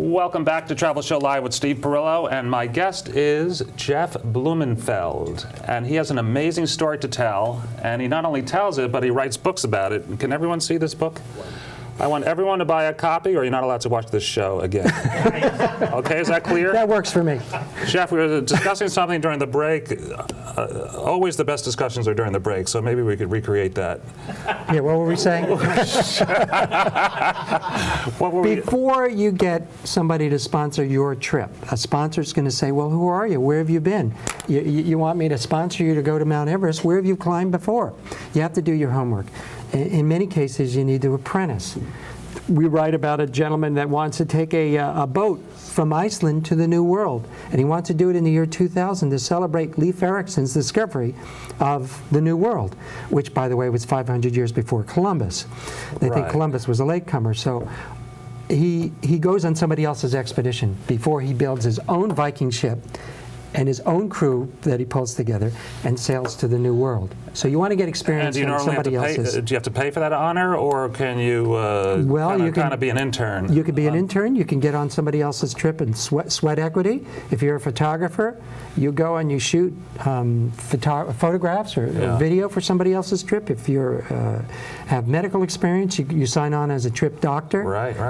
Welcome back to Travel Show Live with Steve Perillo, and my guest is Jeff Blumenfeld, and he has an amazing story to tell, and he not only tells it, but he writes books about it. Can everyone see this book? I want everyone to buy a copy, or you're not allowed to watch this show again. Okay, is that clear? That works for me. Jeff, we were discussing something during the break. Always the best discussions are during the break, so maybe we could recreate that. Yeah, what were we saying? Before you get somebody to sponsor your trip, a sponsor's going to say, well, who are you? Where have you been? You want me to sponsor you to go to Mount Everest? Where have you climbed before? You have to do your homework. In many cases, you need to apprentice. We write about a gentleman that wants to take a boat from Iceland to the New World, and he wants to do it in the year 2000 to celebrate Leif Erikson's discovery of the New World, which, by the way, was 500 years before Columbus. They think Columbus was a latecomer, so he goes on somebody else's expedition before he builds his own Viking ship and his own crew that he pulls together and sails to the New World. So you want to get experience on somebody else's. Do you have to pay for that honor, or can you kind of be an intern? You could be an intern. You can get on somebody else's trip and sweat equity. If you're a photographer, you go and you shoot photographs or video for somebody else's trip. If you have medical experience, you sign on as a trip doctor.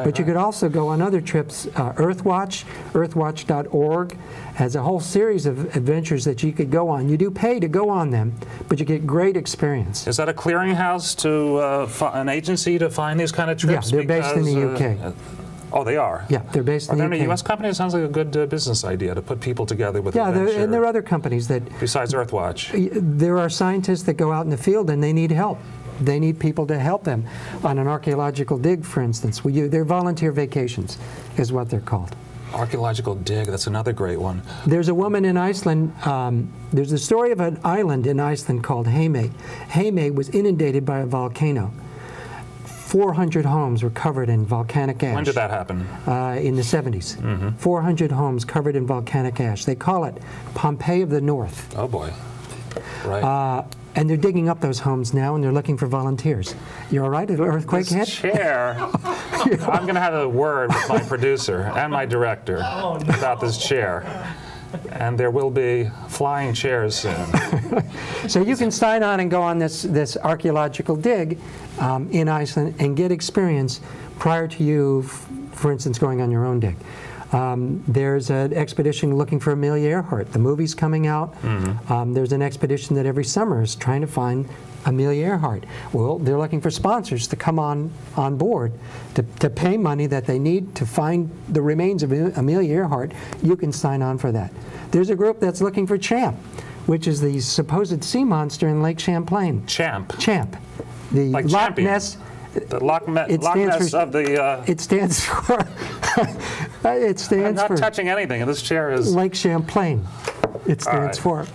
But you could also go on other trips. Earthwatch, earthwatch.org, has a whole series of adventures that you could go on. You do pay to go on them, but you get great experience. Is that a clearinghouse to an agency to find these kind of trips? Yeah, they're based in the UK. Oh, they are? Yeah, they're based in the UK. Are there any U.S. companies? It sounds like a good business idea to put people together with adventure. Yeah, and there are other companies that... Besides Earthwatch. There are scientists that go out in the field and they need help. They need people to help them on an archaeological dig, for instance. They're volunteer vacations, is what they're called. Archaeological dig, that's another great one. There's a woman in Iceland, there's the story of an island in Iceland called Heimaey. Heimaey was inundated by a volcano. 400 homes were covered in volcanic ash. When did that happen? In the 70s. 400 homes covered in volcanic ash. They call it Pompeii of the North. Oh boy. Right. And they're digging up those homes now, and they're looking for volunteers. You all right? An earthquake hit? Chair. I'm going to have a word with my producer and my director about this chair. And there will be flying chairs soon. So you can sign on and go on this archaeological dig in Iceland and get experience prior to you, for instance, going on your own dig. There's an expedition looking for Amelia Earhart. The movie's coming out. There's an expedition that every summer is trying to find Amelia Earhart. Well, they're looking for sponsors to come on board to pay money that they need to find the remains of Amelia Earhart. You can sign on for that. There's a group that's looking for Champ, which is the supposed sea monster in Lake Champlain. Champ? Champ. The like Loch Ness. The Loch Ness of the... It stands for... it stands I'm not touching anything, and this chair is... Lake Champlain. It stands for...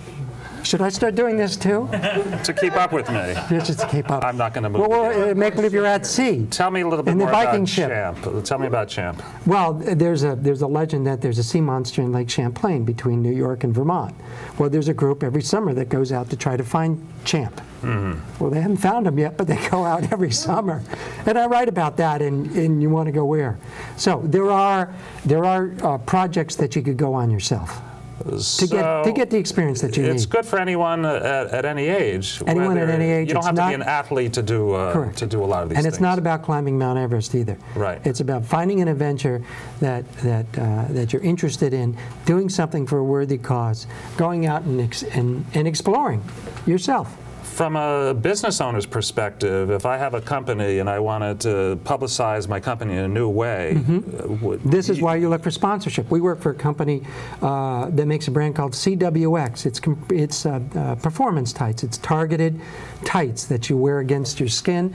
Should I start doing this too? To keep up with me. Just to keep up. I'm not going to move. Well, make believe you're at sea. Tell me a little bit more about Champ. Tell me about Champ. Well, there's a legend that there's a sea monster in Lake Champlain between New York and Vermont. Well, there's a group every summer that goes out to try to find Champ. Well, they haven't found him yet, but they go out every summer. And I write about that in You Want to Go Where. So there are projects that you could go on yourself. To get the experience that you need. It's good for anyone at any age. Anyone at any age. You don't have to be an athlete to do a lot of these things. And it's not about climbing Mount Everest either. Right. It's about finding an adventure that you're interested in, doing something for a worthy cause, going out and exploring yourself. From a business owner's perspective, if I have a company and I wanted to publicize my company in a new way, this is why you look for sponsorship. We work for a company that makes a brand called CWX. It's performance tights. It's targeted tights that you wear against your skin.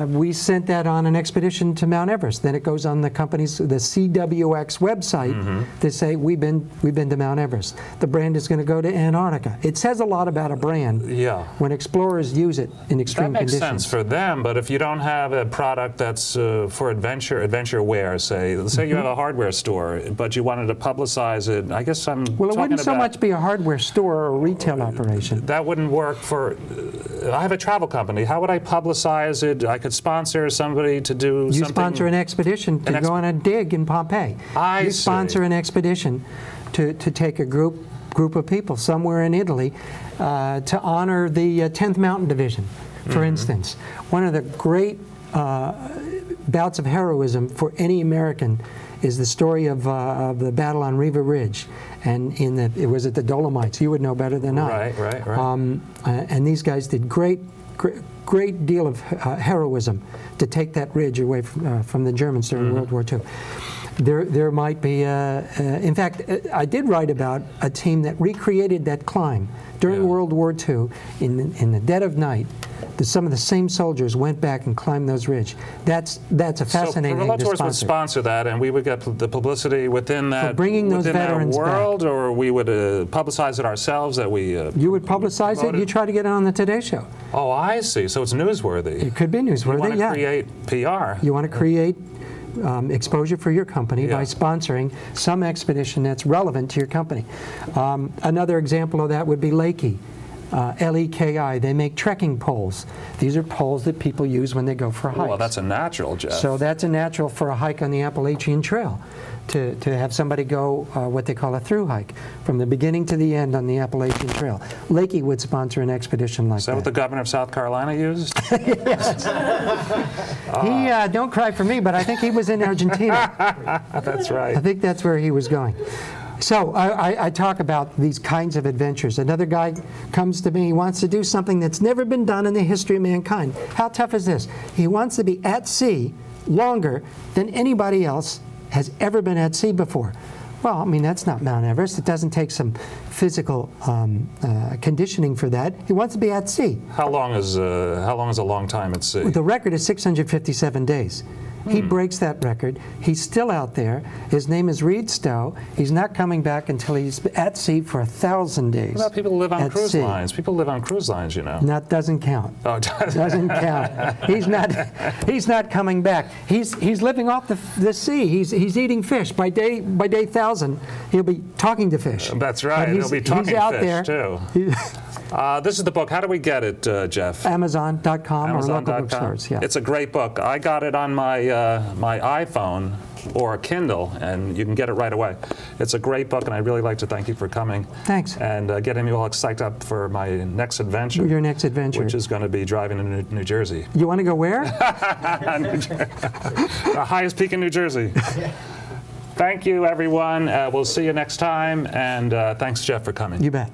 We sent that on an expedition to Mount Everest. Then it goes on the CWX website to say we've been to Mount Everest. The brand is going to go to Antarctica. It says a lot about a brand when explorers use it in extreme That makes conditions. sense for them, but if you don't have a product that's for adventure wear, say you have a hardware store, but you wanted to publicize it, I guess I'm Well, it talking wouldn't so about, much be a hardware store or a retail operation. that wouldn't work for, I have a travel company. How would I publicize it? I could sponsor somebody to do something. You sponsor an expedition to go on a dig in Pompeii. You sponsor an expedition to take a group of people somewhere in Italy to honor the 10th Mountain Division, for instance. One of the great bouts of heroism for any American is the story of the battle on Riva Ridge, and it was at the Dolomites. You would know better than I. Right. And these guys did great deal of heroism to take that ridge away from the Germans during World War II. There might be, in fact, I did write about a team that recreated that climb during World War II in the dead of night. Some of the same soldiers went back and climbed those ridges. That's a fascinating thing to Perillo Tours would sponsor. sponsor that, and we would get the publicity within that, For bringing those veterans world, back. or we would publicize it ourselves. That we you would publicize it. You try to get it on the Today Show. Oh, I see. So it's newsworthy. It could be newsworthy. You want to yeah. create PR. You want to create exposure for your company by sponsoring some expedition that's relevant to your company. Another example of that would be Lakey. L-E-K-I. They make trekking poles. These are poles that people use when they go for hikes. Well, that's a natural, Jeff. So that's a natural for a hike on the Appalachian Trail, to have somebody go what they call a through hike, from the beginning to the end on the Appalachian Trail. Lakey would sponsor an expedition like that. Is that what the governor of South Carolina used? Yes. He, don't cry for me, but I think he was in Argentina. That's right. I think that's where he was going. So I talk about these kinds of adventures. Another guy comes to me, he wants to do something that's never been done in the history of mankind. How tough is this? He wants to be at sea longer than anybody else has ever been at sea before. Well, I mean, that's not Mount Everest. It doesn't take some physical conditioning for that. He wants to be at sea. How long is a long time at sea? The record is 657 days. He breaks that record. He's still out there. His name is Reed Stowe. He's not coming back until he's at sea for 1,000 days. What about people who live on cruise lines? People live on cruise lines, you know. That doesn't count. Oh, it doesn't count. He's not coming back. He's living off the sea. He's eating fish. By day 1,000, he'll be talking to fish. That's right. He'll be talking he's out fish there. too. This is the book. How do we get it, Jeff? Amazon.com or local bookstores. Yeah. It's a great book. I got it on my my iPhone or a Kindle, and you can get it right away. It's a great book, and I'd really like to thank you for coming. Thanks. And getting me all psyched up for my next adventure. Your next adventure. Which is going to be driving to New Jersey. You want to go where? The highest peak in New Jersey. Thank you, everyone. We'll see you next time, and thanks, Jeff, for coming. You bet.